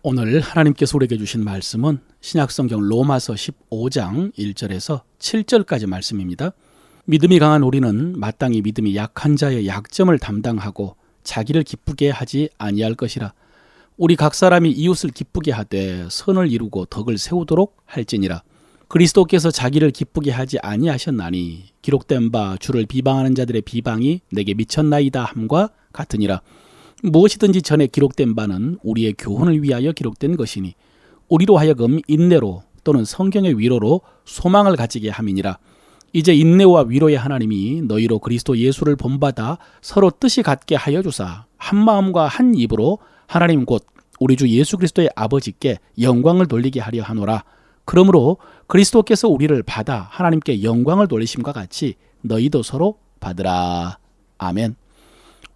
오늘 하나님께서 우리에게 주신 말씀은 신약성경 로마서 15장 1절에서 7절까지 말씀입니다. 믿음이 강한 우리는 마땅히 믿음이 약한 자의 약점을 담당하고 자기를 기쁘게 하지 아니할 것이라. 우리 각 사람이 이웃을 기쁘게 하되 선을 이루고 덕을 세우도록 할지니라. 그리스도께서 자기를 기쁘게 하지 아니하셨나니 기록된 바 주를 비방하는 자들의 비방이 내게 미쳤나이다 함과 같으니라. 무엇이든지 전에 기록된 바는 우리의 교훈을 위하여 기록된 것이니 우리로 하여금 인내로 또는 성경의 위로로 소망을 가지게 함이니라. 이제 인내와 위로의 하나님이 너희로 그리스도 예수를 본받아 서로 뜻이 같게 하여 주사 한 마음과 한 입으로 하나님 곧 우리 주 예수 그리스도의 아버지께 영광을 돌리게 하려 하노라. 그러므로 그리스도께서 우리를 받아 하나님께 영광을 돌리심과 같이 너희도 서로 받으라. 아멘.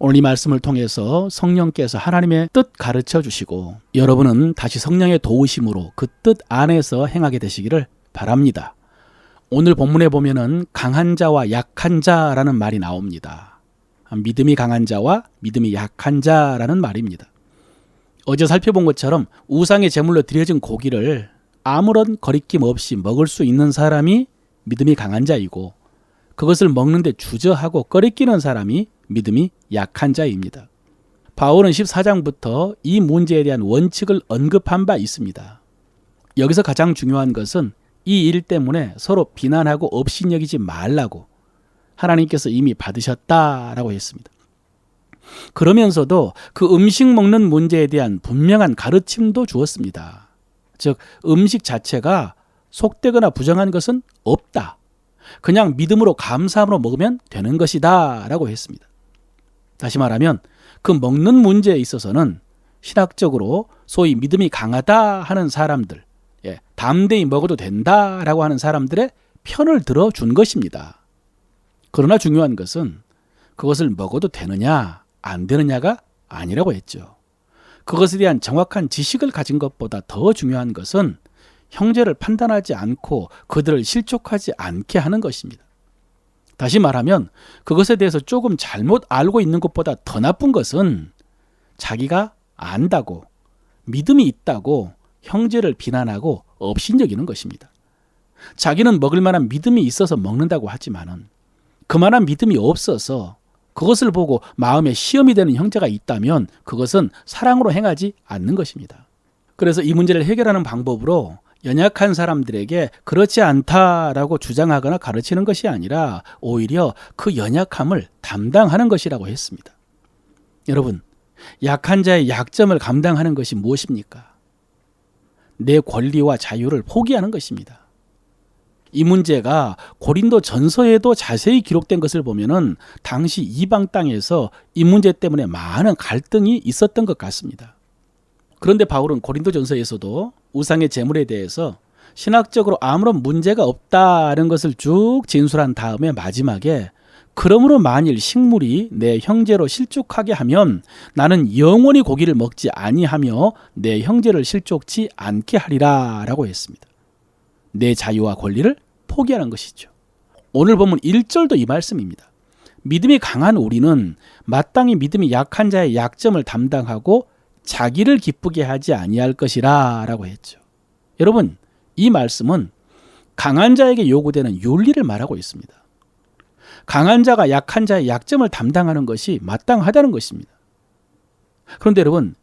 오늘 이 말씀을 통해서 성령께서 하나님의 뜻 가르쳐 주시고 여러분은 다시 성령의 도우심으로 그 뜻 안에서 행하게 되시기를 바랍니다. 오늘 본문에 보면은 강한 자와 약한 자라는 말이 나옵니다. 믿음이 강한 자와 믿음이 약한 자라는 말입니다. 어제 살펴본 것처럼 우상의 제물로 드려진 고기를 아무런 거리낌 없이 먹을 수 있는 사람이 믿음이 강한 자이고 그것을 먹는데 주저하고 꺼리끼는 사람이 믿음이 약한 자입니다. 바울은 14장부터 이 문제에 대한 원칙을 언급한 바 있습니다. 여기서 가장 중요한 것은 이 일 때문에 서로 비난하고 업신여기지 말라고 하나님께서 이미 받으셨다라고 했습니다. 그러면서도 그 음식 먹는 문제에 대한 분명한 가르침도 주었습니다. 즉 음식 자체가 속되거나 부정한 것은 없다. 그냥 믿음으로 감사함으로 먹으면 되는 것이다 라고 했습니다. 다시 말하면 그 먹는 문제에 있어서는 신학적으로 소위 믿음이 강하다 하는 사람들, 담대히 먹어도 된다라고 하는 사람들의 편을 들어준 것입니다. 그러나 중요한 것은 그것을 먹어도 되느냐 안 되느냐가 아니라고 했죠. 그것에 대한 정확한 지식을 가진 것보다 더 중요한 것은 형제를 판단하지 않고 그들을 실족하지 않게 하는 것입니다. 다시 말하면 그것에 대해서 조금 잘못 알고 있는 것보다 더 나쁜 것은 자기가 안다고 믿음이 있다고 형제를 비난하고 업신여기는 것입니다. 자기는 먹을 만한 믿음이 있어서 먹는다고 하지만은 그만한 믿음이 없어서 그것을 보고 마음에 시험이 되는 형제가 있다면 그것은 사랑으로 행하지 않는 것입니다. 그래서 이 문제를 해결하는 방법으로 연약한 사람들에게 그렇지 않다라고 주장하거나 가르치는 것이 아니라 오히려 그 연약함을 담당하는 것이라고 했습니다. 여러분, 약한 자의 약점을 감당하는 것이 무엇입니까? 내 권리와 자유를 포기하는 것입니다. 이 문제가 고린도 전서에도 자세히 기록된 것을 보면은 당시 이방 땅에서 이 문제 때문에 많은 갈등이 있었던 것 같습니다. 그런데 바울은 고린도 전서에서도 우상의 제물에 대해서 신학적으로 아무런 문제가 없다는 것을 쭉 진술한 다음에 마지막에 그러므로 만일 식물이 내 형제로 실족하게 하면 나는 영원히 고기를 먹지 아니하며 내 형제를 실족치 않게 하리라 라고 했습니다. 내 자유와 권리를 포기하는 것이죠. 오늘 보면 1절도 이 말씀입니다. 믿음이 강한 우리는 마땅히 믿음이 약한 자의 약점을 담당하고 자기를 기쁘게 하지 아니할 것이라 라고 했죠. 여러분, 이 말씀은 강한 자에게 요구되는 윤리를 말하고 있습니다. 강한 자가 약한 자의 약점을 담당하는 것이 마땅하다는 것입니다. 그런데 여러분,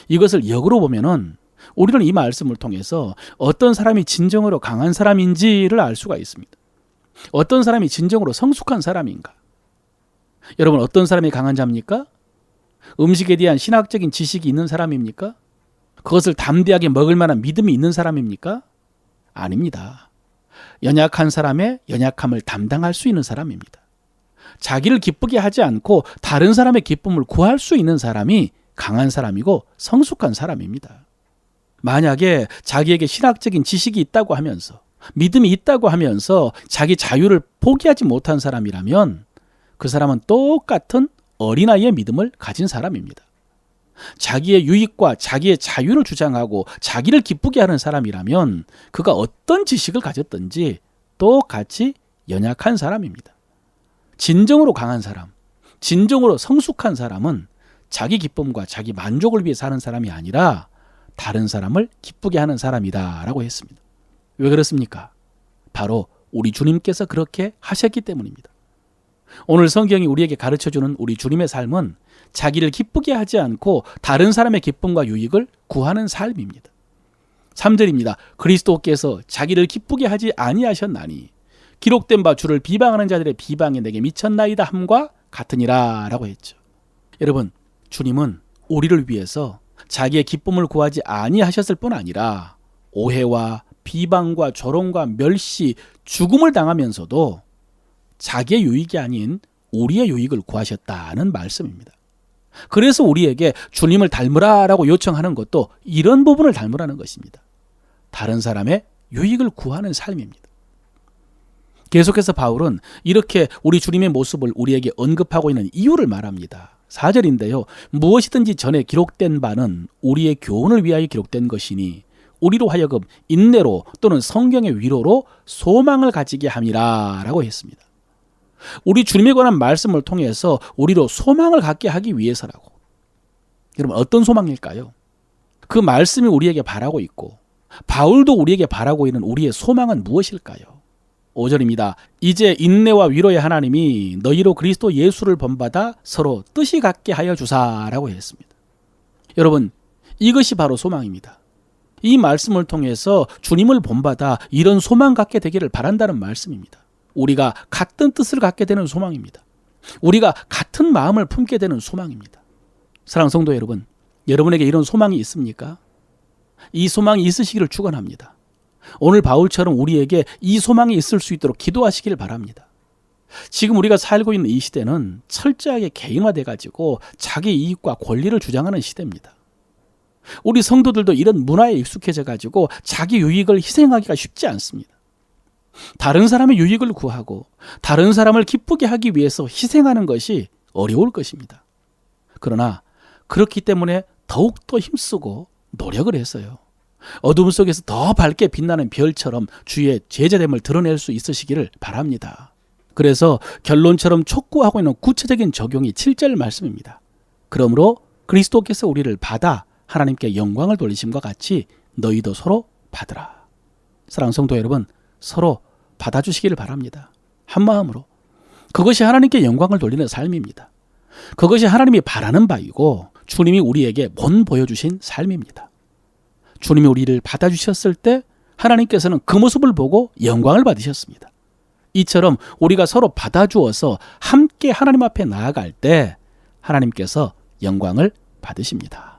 이것을 역으로 보면은 우리는 이 말씀을 통해서 어떤 사람이 진정으로 강한 사람인지를 알 수가 있습니다. 어떤 사람이 진정으로 성숙한 사람인가? 여러분, 어떤 사람이 강한 자입니까? 음식에 대한 신학적인 지식이 있는 사람입니까? 그것을 담대하게 먹을 만한 믿음이 있는 사람입니까? 아닙니다. 연약한 사람의 연약함을 담당할 수 있는 사람입니다. 자기를 기쁘게 하지 않고 다른 사람의 기쁨을 구할 수 있는 사람이 강한 사람이고 성숙한 사람입니다. 만약에 자기에게 신학적인 지식이 있다고 하면서 믿음이 있다고 하면서 자기 자유를 포기하지 못한 사람이라면 그 사람은 똑같은 어린아이의 믿음을 가진 사람입니다. 자기의 유익과 자기의 자유를 주장하고 자기를 기쁘게 하는 사람이라면 그가 어떤 지식을 가졌든지 똑같이 연약한 사람입니다. 진정으로 강한 사람, 진정으로 성숙한 사람은 자기 기쁨과 자기 만족을 위해 사는 사람이 아니라 다른 사람을 기쁘게 하는 사람이다 라고 했습니다. 왜 그렇습니까? 바로 우리 주님께서 그렇게 하셨기 때문입니다. 오늘 성경이 우리에게 가르쳐주는 우리 주님의 삶은 자기를 기쁘게 하지 않고 다른 사람의 기쁨과 유익을 구하는 삶입니다. 3절입니다. 그리스도께서 자기를 기쁘게 하지 아니하셨나니 기록된 바 주를 비방하는 자들의 비방이 내게 미쳤나이다 함과 같으니라 라고 했죠. 여러분, 주님은 우리를 위해서 자기의 기쁨을 구하지 아니하셨을 뿐 아니라 오해와 비방과 조롱과 멸시, 죽음을 당하면서도 자기의 유익이 아닌 우리의 유익을 구하셨다는 말씀입니다. 그래서 우리에게 주님을 닮으라라고 요청하는 것도 이런 부분을 닮으라는 것입니다. 다른 사람의 유익을 구하는 삶입니다. 계속해서 바울은 이렇게 우리 주님의 모습을 우리에게 언급하고 있는 이유를 말합니다. 4절인데요. 무엇이든지 전에 기록된 바는 우리의 교훈을 위하여 기록된 것이니 우리로 하여금 인내로 또는 성경의 위로로 소망을 가지게 함이라 라고 했습니다. 우리 주님에 관한 말씀을 통해서 우리로 소망을 갖게 하기 위해서라고. 여러분, 어떤 소망일까요? 그 말씀이 우리에게 바라고 있고 바울도 우리에게 바라고 있는 우리의 소망은 무엇일까요? 5절입니다. 이제 인내와 위로의 하나님이 너희로 그리스도 예수를 본받아 서로 뜻이 같게 하여 주사라고 했습니다. 여러분, 이것이 바로 소망입니다. 이 말씀을 통해서 주님을 본받아 이런 소망 갖게 되기를 바란다는 말씀입니다. 우리가 같은 뜻을 갖게 되는 소망입니다. 우리가 같은 마음을 품게 되는 소망입니다. 사랑하는 성도 여러분, 여러분에게 이런 소망이 있습니까? 이 소망이 있으시기를 축원합니다. 오늘 바울처럼 우리에게 이 소망이 있을 수 있도록 기도하시길 바랍니다. 지금 우리가 살고 있는 이 시대는 철저하게 개인화돼 가지고 자기 이익과 권리를 주장하는 시대입니다. 우리 성도들도 이런 문화에 익숙해져 가지고 자기 유익을 희생하기가 쉽지 않습니다. 다른 사람의 유익을 구하고 다른 사람을 기쁘게 하기 위해서 희생하는 것이 어려울 것입니다. 그러나 그렇기 때문에 더욱더 힘쓰고 노력을 해서요. 어둠 속에서 더 밝게 빛나는 별처럼 주의 제자됨을 드러낼 수 있으시기를 바랍니다. 그래서 결론처럼 촉구하고 있는 구체적인 적용이 7절 말씀입니다. 그러므로 그리스도께서 우리를 받아 하나님께 영광을 돌리심과 같이 너희도 서로 받으라. 사랑하는 성도 여러분, 서로 받아주시기를 바랍니다. 한마음으로. 그것이 하나님께 영광을 돌리는 삶입니다. 그것이 하나님이 바라는 바이고 주님이 우리에게 본 보여주신 삶입니다. 주님이 우리를 받아주셨을 때 하나님께서는 그 모습을 보고 영광을 받으셨습니다. 이처럼 우리가 서로 받아주어서 함께 하나님 앞에 나아갈 때 하나님께서 영광을 받으십니다.